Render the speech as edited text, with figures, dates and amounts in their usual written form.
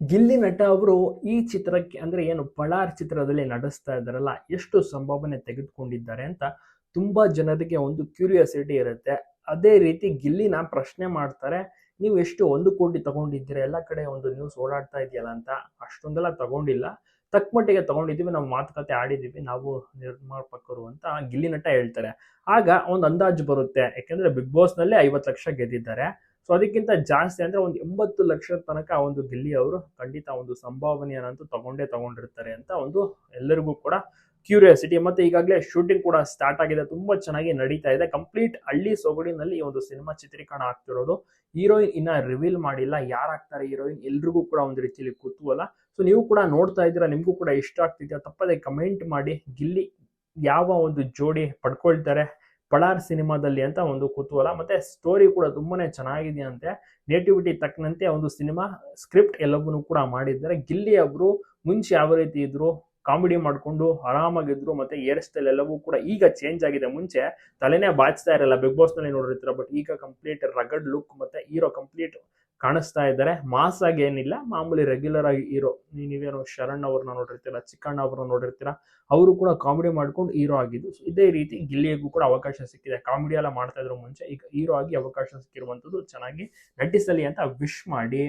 ಗಿಲ್ಲಿ ನಟ ಅವರು ಈ ಚಿತ್ರಕ್ಕೆ ಅಂದ್ರೆ ಏನು ಪಳಾರ್ ಚಿತ್ರದಲ್ಲಿ ನಟಿಸ್ತಾ ಇದ್ದಾರಲ್ಲ, ಎಷ್ಟು ಸಂಭಾವನೆ ತೆಗೆದುಕೊಂಡಿದ್ದಾರೆ ಅಂತ ತುಂಬಾ ಜನರಿಗೆ ಒಂದು ಕ್ಯೂರಿಯಾಸಿಟಿ ಇರುತ್ತೆ. ಅದೇ ರೀತಿ ಗಿಲ್ಲಿನ ಪ್ರಶ್ನೆ ಮಾಡ್ತಾರೆ, ನೀವು ಎಷ್ಟು 1 ಕೋಟಿ ತಗೊಂಡಿದ್ದೀರಾ, ಎಲ್ಲ ಕಡೆ ಒಂದು ನ್ಯೂಸ್ ಓಡಾಡ್ತಾ ಇದೆಯಲ್ಲ ಅಂತ. ಅಷ್ಟೊಂದೆಲ್ಲ ತಗೊಂಡಿಲ್ಲ, ತಕ್ಕ ಮಟ್ಟಿಗೆ ತಗೊಂಡಿದ್ದೀವಿ, ನಾವು ಮಾತುಕತೆ ಆಡಿದ್ದೀವಿ ನಾವು ನಿರ್ಮಾಪಕರು ಅಂತ ಗಿಲ್ಲಿ ನಟ ಹೇಳ್ತಾರೆ. ಆಗ ಒಂದು ಅಂದಾಜು ಬರುತ್ತೆ, ಯಾಕೆಂದ್ರೆ ಬಿಗ್ ಬಾಸ್ ನಲ್ಲಿ 50 ಲಕ್ಷ ಗೆದ್ದಿದ್ದಾರೆ. ಸೊ ಅದಕ್ಕಿಂತ ಜಾಸ್ತಿ ಅಂದ್ರೆ ಒಂದು 80 ಲಕ್ಷ ತನಕ ಒಂದು ಗಿಲ್ಲಿ ಅವರು ಖಂಡಿತ ಒಂದು ಸಂಭಾವನೆಯನ್ನಂತೂ ತಗೊಂಡಿರ್ತಾರೆ ಅಂತ ಒಂದು ಎಲ್ಲರಿಗೂ ಕೂಡ ಕ್ಯೂರಿಯಾಸಿಟಿ. ಮತ್ತೆ ಈಗಾಗಲೇ ಶೂಟಿಂಗ್ ಕೂಡ ಸ್ಟಾರ್ಟ್ ಆಗಿದೆ, ತುಂಬಾ ಚೆನ್ನಾಗಿ ನಡೀತಾ ಇದೆ. ಕಂಪ್ಲೀಟ್ ಹಳ್ಳಿ ಸೊಗಡಿನಲ್ಲಿ ಈ ಒಂದು ಸಿನಿಮಾ ಚಿತ್ರೀಕರಣ ಆಗ್ತಿರೋದು. ಹೀರೋಯಿನ್ ಇನ್ನ ರಿವೀಲ್ ಮಾಡಿಲ್ಲ, ಯಾರಾಗ್ತಾರೆ ಹೀರೋಯಿನ್, ಎಲ್ರಿಗೂ ಕೂಡ ಒಂದು ರೀತಿಯಲ್ಲಿ ಕುತೂಹಲ. ಸೊ ನೀವು ಕೂಡ ನೋಡ್ತಾ ಇದ್ದೀರಾ, ನಿಮ್ಗೂ ಕೂಡ ಇಷ್ಟ ಆಗ್ತಿದ್ಯಾ, ತಪ್ಪದೆ ಕಮೆಂಟ್ ಮಾಡಿ ಗಿಲ್ಲಿ ಯಾವ ಒಂದು ಜೋಡಿ ಪಡ್ಕೊಳ್ತಾರೆ ಪಳಾರ್ ಸಿನಿಮಾದಲ್ಲಿ ಅಂತ ಒಂದು ಕುತೂಹಲ. ಮತ್ತೆ ಸ್ಟೋರಿ ಕೂಡ ತುಂಬಾನೇ ಚೆನ್ನಾಗಿದೆಯಂತೆ, ನೇಟಿವಿಟಿ ತಕ್ಕಂತೆ ಒಂದು ಸಿನಿಮಾ ಸ್ಕ್ರಿಪ್ಟ್ ಎಲ್ಲವನ್ನೂ ಕೂಡ ಮಾಡಿದ್ದಾರೆ. ಗಿಲ್ಲಿ ಅವರು ಮುಂಚೆ ಯಾವ ರೀತಿ ಇದ್ರು, ಕಾಮಿಡಿ ಮಾಡ್ಕೊಂಡು ಆರಾಮಾಗಿದ್ರು, ಮತ್ತೆ ಹೇರ್ ಸ್ಟೈಲ್ ಎಲ್ಲವೂ ಕೂಡ ಈಗ ಚೇಂಜ್ ಆಗಿದೆ. ಮುಂಚೆ ತಲೆನೇ ಬಾಚ್ತಾ ಇರಲ್ಲ, ಬಿಗ್ ಬಾಸ್ ನಲ್ಲಿ ನೋಡಿರ್ತೀರ, ಬಟ್ ಈಗ ಕಂಪ್ಲೀಟ್ ರಗಡ್ ಲುಕ್ ಮತ್ತೆ ಹೀರೋ ಕಂಪ್ಲೀಟ್ ಕಾಣಿಸ್ತಾ ಇದ್ದಾರೆ. ಮಾಸ್ ಆಗಿ ಏನಿಲ್ಲ, ಮಾಮೂಲಿ ರೆಗ್ಯುಲರ್ ಆಗಿ ಹೀರೋ. ನೀವೇನು ಶರಣ್ ಅವ್ರನ್ನ ನೋಡಿರ್ತೀರಾ, ಚಿಕ್ಕಣ್ಣ ಅವ್ರನ್ನ ನೋಡಿರ್ತೀರಾ, ಅವರು ಕೂಡ ಕಾಮಿಡಿ ಮಾಡ್ಕೊಂಡು ಹೀರೋ ಆಗಿದ್ದು. ಇದೇ ರೀತಿ ಗಿಲ್ಲಿಗೂ ಕೂಡ ಅವಕಾಶ ಸಿಕ್ಕಿದೆ. ಕಾಮಿಡಿ ಎಲ್ಲ ಮಾಡ್ತಾ ಇದ್ರು ಮುಂಚೆ, ಈಗ ಹೀರೋ ಆಗಿ ಅವಕಾಶ ಸಿಕ್ಕಿರುವಂತದ್ದು. ಚೆನ್ನಾಗಿ ನಟಿಸಲಿ ಅಂತ ವಿಶ್ ಮಾಡಿ.